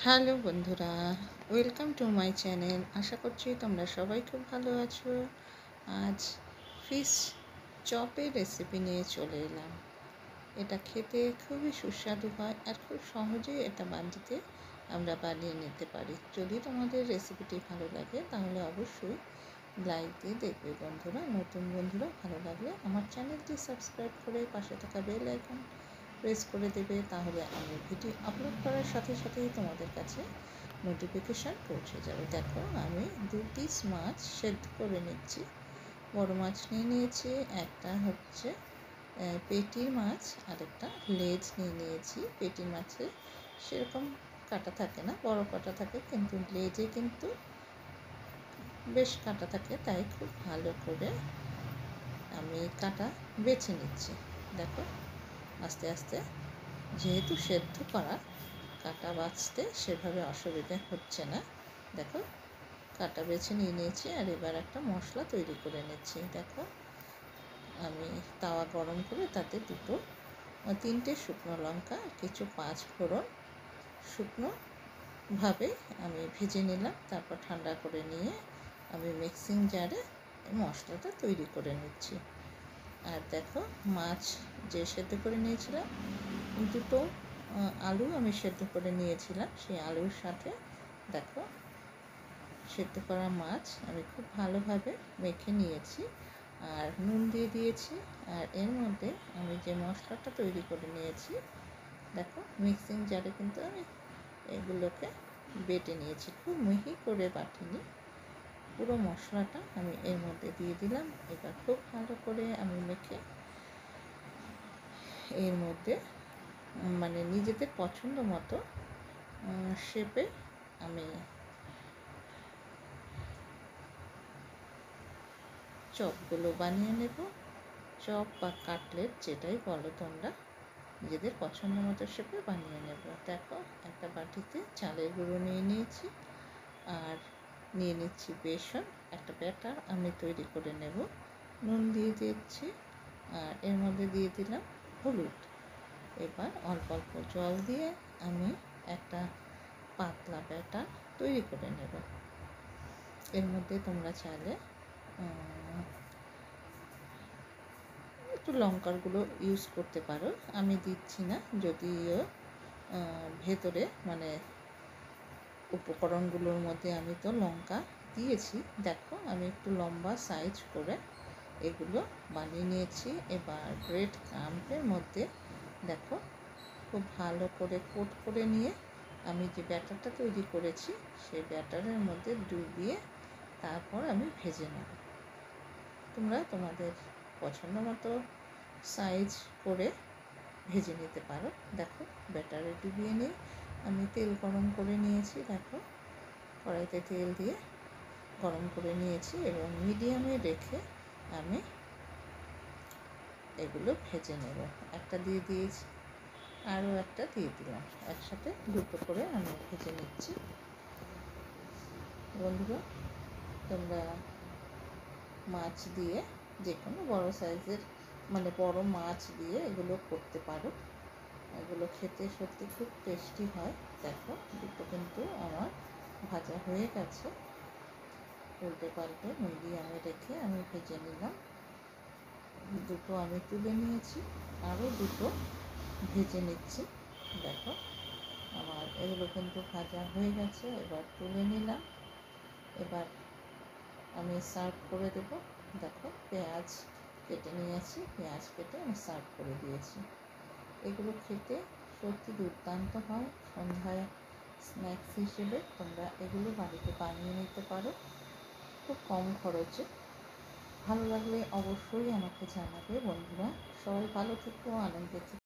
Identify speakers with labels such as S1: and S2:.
S1: Hello বন্ধুরা, welcome to my channel. আশা করছি তোমরা সবাই খুব ভালো আছো। আজ ফিশ চপের রেসিপি নিয়ে চলে এলাম। এটা খেতে খুবই সুস্বাদু হয় আর খুব সহজেই এটা বাড়িতে আমরা বানিয়ে নিতে পারি। যদি তোমাদের রেসিপিটি ভালো লাগে তাহলে অবশ্যই লাইক দিয়ে দেখবে বন্ধুরা। নতুন বন্ধুরা ভালো লাগলে আমার চ্যানেলটি সাবস্ক্রাইব করে পাশে থাকা বেল আইকন প্রেস করে দেবে, তাহলে আমি ভিডিও আপলোড করার সাথে সাথেই তোমাদের কাছে নোটিফিকেশান পৌঁছে যাবে। দেখো, আমি 2 পিস মাছ সেদ্ধ করে নিচ্ছি। বড় মাছ নিয়ে নিয়েছি, একটা হচ্ছে পেটির মাছ, আর একটা লেজ নিয়ে নিয়েছি। পেটির মাছে সেরকম কাটা থাকে না, বড় কাটা থাকে, কিন্তু লেজে কিন্তু বেশ কাটা থাকে, তাই খুব ভালো করে আমি কাটা বেছে নিচ্ছি। দেখো, আস্তে আস্তে, যেহেতু সেদ্ধ করা, কাটা বাছতে সেভাবে অসুবিধা হচ্ছে না। দেখো, কাটা বেছে নিয়ে নিয়েছি, আর এবার একটা মশলা তৈরি করে নিচ্ছি। দেখো, আমি তাওয়া গরম করে তাতে 3টে শুকনো লঙ্কা, কিছু 5 ফোড়ন শুকনোভাবে আমি ভেজে নিলাম। তারপর ঠান্ডা করে নিয়ে আমি মিক্সিং জারে মশলাটা তৈরি করে নিচ্ছি। আর দেখো, মাছ যে সেদ্ধ করে নিয়েছিলাম, 2টো আলু আমি সেদ্ধ করে নিয়েছিলাম, সেই আলুর সাথে দেখো সেদ্ধ করা মাছ আমি খুব ভালোভাবে মেখে নিয়েছি, আর নুন দিয়ে দিয়েছি। আর এর মধ্যে আমি যে মশলাটা তৈরি করে নিয়েছি, দেখো মিক্সিং জারে কিন্তু আমি এগুলোকে বেটে নিয়েছি, খুব মিহি করে বাটিনি, পুরো মশলাটা আমি এর মধ্যে দিয়ে দিলাম। এবার খুব ভালো করে আমি মেখে এর মধ্যে মানে নিজেদের পছন্দ মতো শেপে আমি চপগুলো বানিয়ে নেব। চপ বা কাটলেট যেটাই বলো তোমরা, নিজেদের পছন্দ মতো শেপে বানিয়ে নেব। দেখো, একটা বাটিতে চালের গুঁড়ো নিয়ে নিয়েছি, আর নিয়ে নিচ্ছি বেসন। একটা ব্যাটার আমি তৈরি করে নেব। নুন দিয়ে দিচ্ছি, আর এর মধ্যে দিয়ে দিলাম হলুদ। এবার অল্প অল্প জল দিয়ে আমি একটা পাতলা ব্যাটার তৈরি করে নেব। এর মধ্যে তোমরা চাইলে একটু লঙ্কার গুঁড়ো ইউজ করতে পারো, আমি দিচ্ছি না, যদিও ভেতরে মানে উপকরণগুলোর মধ্যে আমি তো লঙ্কা দিয়েছি। দেখো, আমি একটু লম্বা সাইজ করে এগুলো বানিয়ে নিয়েছি। এবার ব্রেড ক্রাম্পের মধ্যে দেখো খুব ভালো করে কোট করে নিয়ে আমি যে ব্যাটারটা তৈরি করেছি সেই ব্যাটারের মধ্যে ডুবিয়ে তারপর আমি ভেজে নেব। তোমরা তোমাদের পছন্দ মতো সাইজ করে ভেজে নিতে পারো। দেখো, ব্যাটারে ডুবিয়ে নিয়ে আমি তেল গরম করে নিয়েছি। দেখো, কড়াইতে তেল দিয়ে গরম করে নিয়েছি এবং মিডিয়ামে রেখে আমি এগুলো ভেজে নেব। একটা দিয়ে দিয়েছি, আরও একটা দিয়ে দিলাম, একসাথে 2টো করে আমি ভেজে নিচ্ছি। বন্ধুরা, তোমরা মাছ দিয়ে যে কোনো বড়ো সাইজের মানে বড় মাছ দিয়ে এগুলো করতে পারো। এগুলো খেতে সত্যি খুব টেস্টি হয়। দেখো, 2টো কিন্তু আমার ভাজা হয়ে গেছে। উল্টে পাল্টে মিডিয়ামে রেখে আমি ভেজে নিলাম। 2টো আমি তুলে নিয়েছি, আরও 2টো ভেজে নিচ্ছি। দেখো, আমার এগুলো কিন্তু ভাজা হয়ে গেছে। এবার তুলে নিলাম। এবার আমি সার্ভ করে দেব। দেখো, পেঁয়াজ কেটে নিয়েছি, পেঁয়াজ কেটে আমি সার্ভ করে দিয়েছি। এগুলো খেতে সত্যি দুর্দান্ত হয়। সন্ধ্যায় স্ন্যাক্স হিসেবে তোমরা এগুলো বাড়িতে বানিয়ে নিতে পারো খুব কম খরচে। ভালো লাগলে অবশ্যই আমাকে জানাবে বন্ধুরা। সবাই ভালো থেকো, আনন্দে থেকো।